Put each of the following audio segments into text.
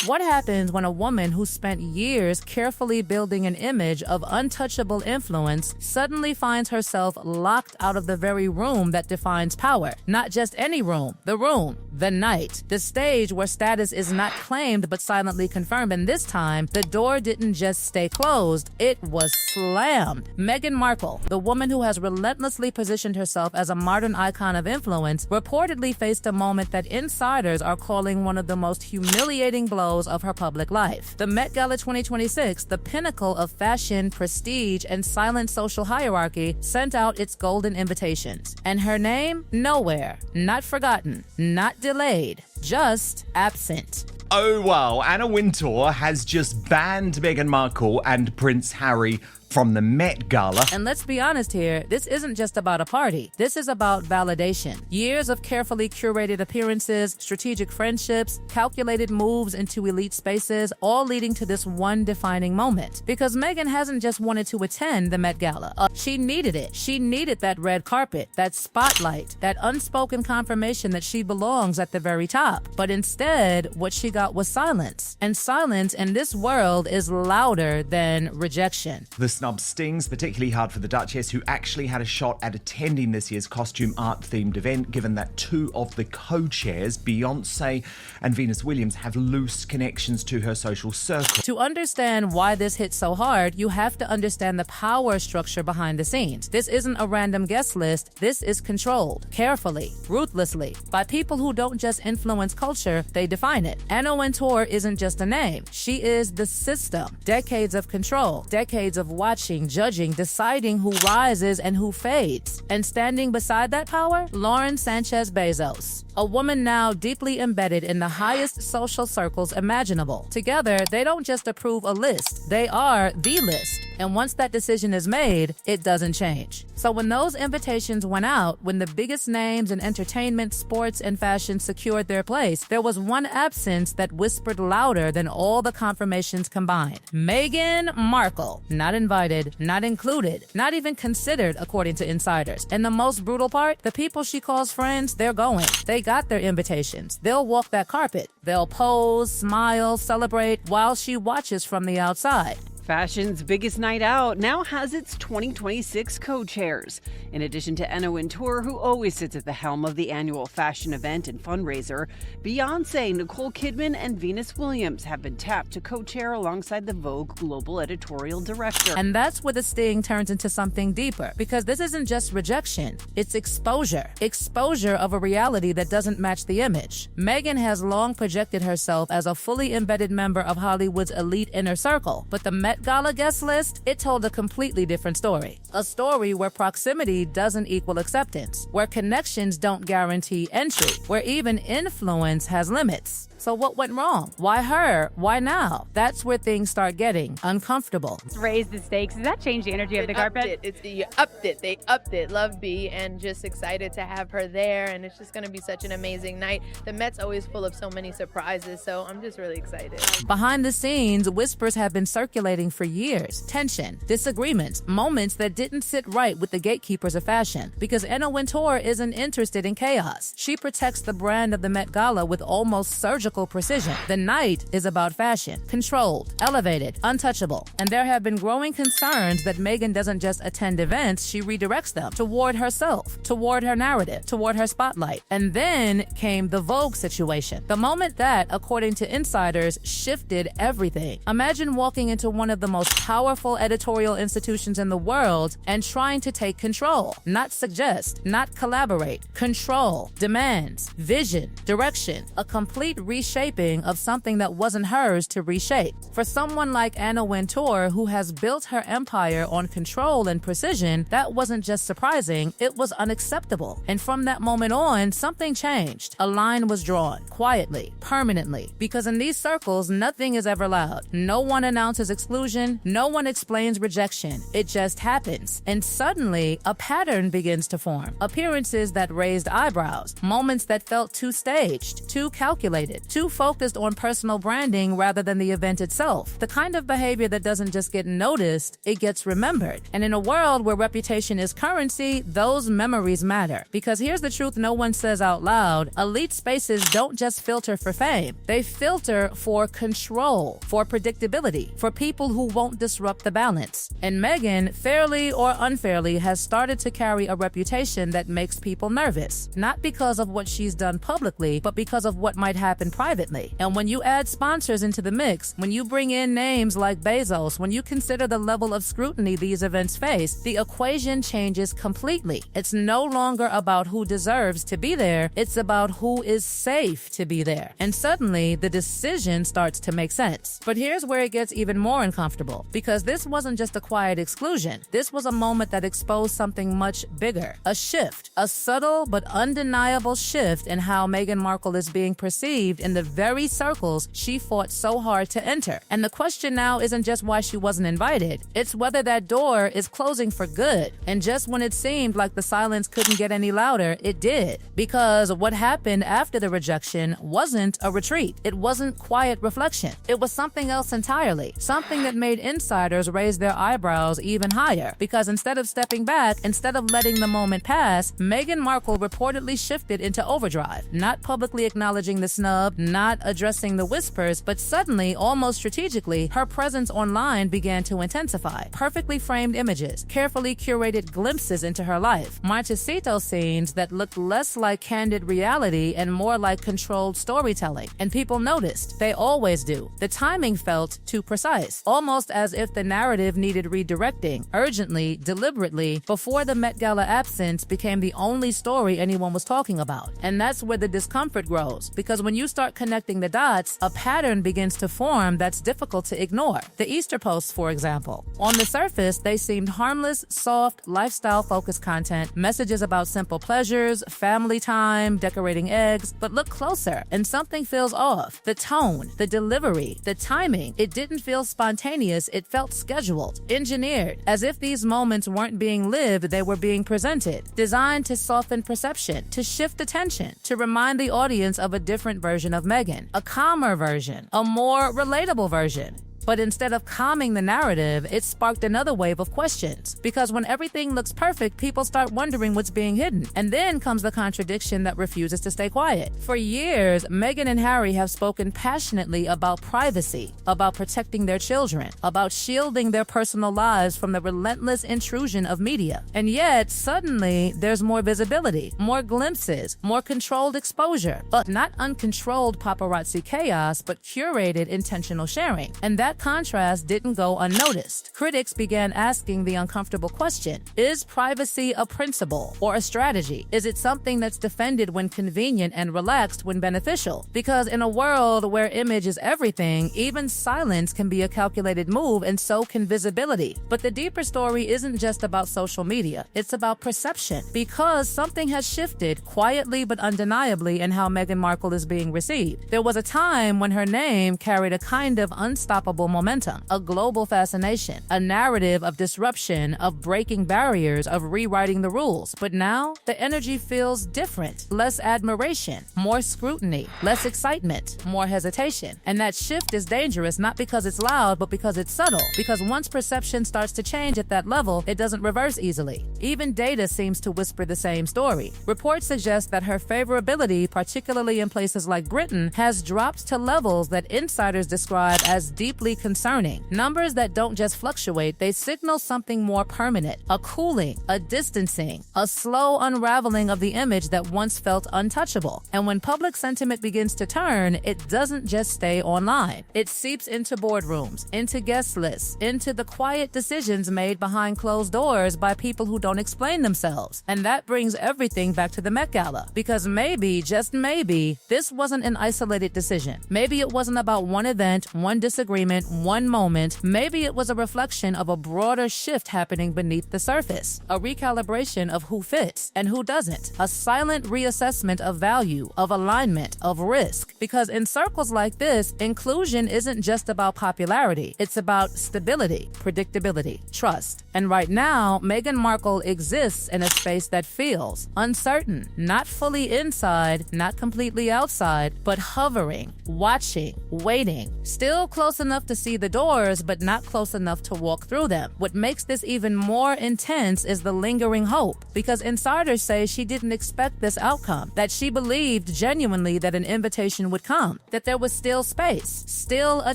What happens when a woman who spent years carefully building an image of untouchable influence suddenly finds herself locked out of the very room that defines power? Not just any room, the night, the stage where status is not claimed but silently confirmed. And this time, the door didn't just stay closed, it was slammed. Meghan Markle, the woman who has relentlessly positioned herself as a modern icon of influence, reportedly faced a moment that insiders are calling one of the most humiliating blows of her public life. The Met Gala 2026, the pinnacle of fashion, prestige, and silent social hierarchy, sent out its golden invitations. And her name? Nowhere. Not forgotten. Not delayed. Just absent. Oh wow, Anna Wintour has just banned Meghan Markle and Prince Harry from the Met Gala. And let's be honest here, this isn't just about a party. This is about validation. Years of carefully curated appearances, strategic friendships, calculated moves into elite spaces, all leading to this one defining moment. Because Meghan hasn't just wanted to attend the Met Gala. She needed it. She needed that red carpet, that spotlight, that unspoken confirmation that she belongs at the very top. But instead, what she got was silence. And silence in this world is louder than rejection. The snub stings particularly hard for the Duchess, who actually had a shot at attending this year's costume art-themed event, given that two of the co-chairs, Beyonce and Venus Williams, have loose connections to her social circle. To understand why this hit so hard, you have to understand the power structure behind the scenes. This isn't a random guest list. This is controlled, carefully, ruthlessly, by people who don't just influence culture, they define it. Anna Wintour isn't just a name. She is the system. Decades of control, decades of watching, judging, deciding who rises and who fades. And standing beside that power, Lauren Sanchez Bezos, a woman now deeply embedded in the highest social circles imaginable. Together, they don't just approve a list, they are the list. And once that decision is made, it doesn't change. So when those invitations went out, when the biggest names in entertainment, sports, and fashion secured their place, there was one absence that whispered louder than all the confirmations combined. Meghan Markle, not invited, not included, not even considered, according to insiders. And the most brutal part, the people she calls friends, they're going. They got their invitations. They'll walk that carpet. They'll pose, smile, celebrate while she watches from the outside. Fashion's biggest night out now has its 2026 co-chairs. In addition to Anna Wintour, who always sits at the helm of the annual fashion event and fundraiser, Beyoncé, Nicole Kidman, and Venus Williams have been tapped to co-chair alongside the Vogue global editorial director. And that's where the sting turns into something deeper, because this isn't just rejection, it's exposure. Exposure of a reality that doesn't match the image. Meghan has long projected herself as a fully embedded member of Hollywood's elite inner circle, but the Met Gala guest list, it told a completely different story. A story where proximity doesn't equal acceptance, where connections don't guarantee entry, where even influence has limits. So what went wrong? Why her? Why now? That's where things start getting uncomfortable. Raise the stakes. Does that change the energy of the carpet? You upped it. They upped it. Love B, and just excited to have her there. And it's just going to be such an amazing night. The Met's always full of so many surprises, so I'm just really excited. Behind the scenes, whispers have been circulating for years. Tension, disagreements, moments that didn't sit right with the gatekeepers of fashion. Because Anna Wintour isn't interested in chaos. She protects the brand of the Met Gala with almost surgical precision. The night is about fashion, controlled, elevated, untouchable. And there have been growing concerns that Meghan doesn't just attend events, she redirects them toward herself, toward her narrative, toward her spotlight. And then came the Vogue situation. The moment that, according to insiders, shifted everything. Imagine walking into one of the most powerful editorial institutions in the world and trying to take control. Not suggest, not collaborate. Control, demands, vision, direction, a complete reshaping of something that wasn't hers to reshape. For someone like Anna Wintour, who has built her empire on control and precision, that wasn't just surprising, it was unacceptable. And from that moment on, something changed. A line was drawn, quietly, permanently, because in these circles, nothing is ever loud. No one announces exclusion exclusion, no one explains rejection. It just happens. And suddenly, a pattern begins to form. Appearances that raised eyebrows, moments that felt too staged, too calculated, too focused on personal branding rather than the event itself. The kind of behavior that doesn't just get noticed, it gets remembered. And in a world where reputation is currency, those memories matter. Because here's the truth no one says out loud: elite spaces don't just filter for fame. They filter for control, for predictability, for people who won't disrupt the balance. And Meghan, fairly or unfairly, has started to carry a reputation that makes people nervous. Not because of what she's done publicly, but because of what might happen privately. And when you add sponsors into the mix, when you bring in names like Bezos, when you consider the level of scrutiny these events face, the equation changes completely. It's no longer about who deserves to be there, it's about who is safe to be there. And suddenly, the decision starts to make sense. But here's where it gets even more uncomfortable, because this wasn't just a quiet exclusion. This was a moment that exposed something much bigger. A shift, a subtle but undeniable shift in how Meghan Markle is being perceived in the very circles she fought so hard to enter. And the question now isn't just why she wasn't invited, it's whether that door is closing for good. And just when it seemed like the silence couldn't get any louder, it did. Because what happened after the rejection wasn't a retreat. It wasn't quiet reflection. It was something else entirely. Something that made insiders raise their eyebrows even higher. Because instead of stepping back, instead of letting the moment pass, Meghan Markle reportedly shifted into overdrive. Not publicly acknowledging the snub, not addressing the whispers, but suddenly, almost strategically, her presence online began to intensify. Perfectly framed images, carefully curated glimpses into her life, Montecito scenes that looked less like candid reality and more like controlled storytelling. And people noticed. They always do. The timing felt too precise, almost as if the narrative needed redirecting, urgently, deliberately, before the Met Gala absence became the only story anyone was talking about. And that's where the discomfort grows, because when you start connecting the dots, a pattern begins to form that's difficult to ignore. The Easter posts, for example. On the surface, they seemed harmless, soft, lifestyle-focused content, messages about simple pleasures, family time, decorating eggs, but look closer, and something feels off. The tone, the delivery, the timing, it didn't feel spontaneous, it felt scheduled, engineered, as if these moments weren't being lived, they were being presented, designed to soften perception, to shift attention, to remind the audience of a different version of Meghan, a calmer version, a more relatable version. But instead of calming the narrative, it sparked another wave of questions. Because when everything looks perfect, people start wondering what's being hidden. And then comes the contradiction that refuses to stay quiet. For years, Meghan and Harry have spoken passionately about privacy, about protecting their children, about shielding their personal lives from the relentless intrusion of media. And yet, suddenly, there's more visibility, more glimpses, more controlled exposure. But not uncontrolled paparazzi chaos, but curated intentional sharing. And that contrast didn't go unnoticed. Critics began asking the uncomfortable question: is privacy a principle or a strategy? Is it something that's defended when convenient and relaxed when beneficial? Because in a world where image is everything, even silence can be a calculated move, and so can visibility. But the deeper story isn't just about social media, it's about perception. Because something has shifted, quietly but undeniably, in how Meghan Markle is being received. There was a time when her name carried a kind of unstoppable momentum, a global fascination, a narrative of disruption, of breaking barriers, of rewriting the rules. But now, the energy feels different. Less admiration, more scrutiny, less excitement, more hesitation. And that shift is dangerous, not because it's loud, but because it's subtle. Because once perception starts to change at that level, it doesn't reverse easily. Even data seems to whisper the same story. Reports suggest that her favorability, particularly in places like Britain, has dropped to levels that insiders describe as deeply concerning. Numbers that don't just fluctuate, they signal something more permanent, a cooling, a distancing, a slow unraveling of the image that once felt untouchable. And when public sentiment begins to turn, it doesn't just stay online. It seeps into boardrooms, into guest lists, into the quiet decisions made behind closed doors by people who don't explain themselves. And that brings everything back to the Met Gala. Because maybe, just maybe, this wasn't an isolated decision. Maybe it wasn't about one event, one disagreement, excitement one moment, maybe it was a reflection of a broader shift happening beneath the surface, a recalibration of who fits and who doesn't, a silent reassessment of value, of alignment, of risk. Because in circles like this, inclusion isn't just about popularity, it's about stability, predictability, trust. And right now, Meghan Markle exists in a space that feels uncertain, not fully inside, not completely outside, but hovering, watching, waiting, still close enough to see the doors, but not close enough to walk through them. What makes this even more intense is the lingering hope, because insiders say she didn't expect this outcome, that she believed genuinely that an invitation would come, that there was still space, still a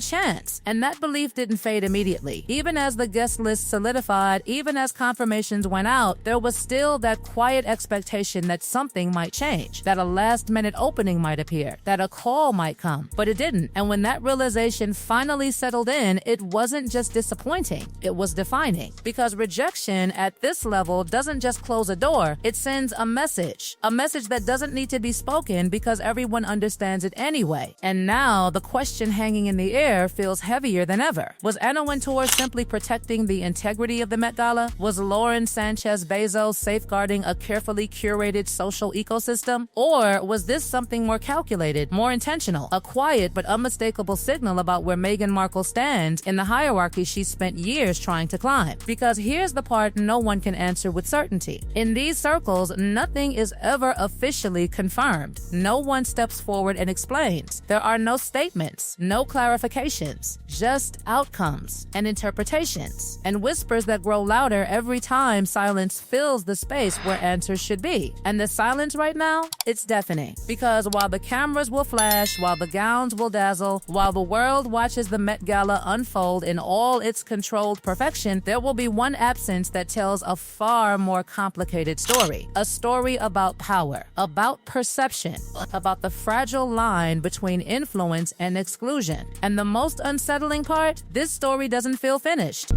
chance, and that belief didn't fade immediately. Even as the guest list solidified, even as confirmations went out, there was still that quiet expectation that something might change, that a last-minute opening might appear, that a call might come, but it didn't. And when that realization finally settled in, it wasn't just disappointing, it was defining. Because rejection at this level doesn't just close a door, it sends a message that doesn't need to be spoken because everyone understands it anyway. And now the question hanging in the air feels heavier than ever. Was Anna Wintour simply protecting the integrity of the Met Gala? Was Lauren Sanchez Bezos safeguarding a carefully curated social ecosystem? Or was this something more calculated, more intentional, a quiet but unmistakable signal about where Meghan Markle stands in the hierarchy she spent years trying to climb? Because here's the part no one can answer with certainty. In these circles, nothing is ever officially confirmed. No one steps forward and explains. There are no statements, no clarifications, just outcomes and interpretations, and whispers that grow louder every time silence fills the space where answers should be. And the silence right now, it's deafening. Because while the cameras will flash, while the gowns will dazzle, while the world watches the Met Gala unfold in all its controlled perfection, there will be one absence that tells a far more complicated story. A story about power, about perception, about the fragile line between influence and exclusion. And the most unsettling part, this story doesn't feel finished.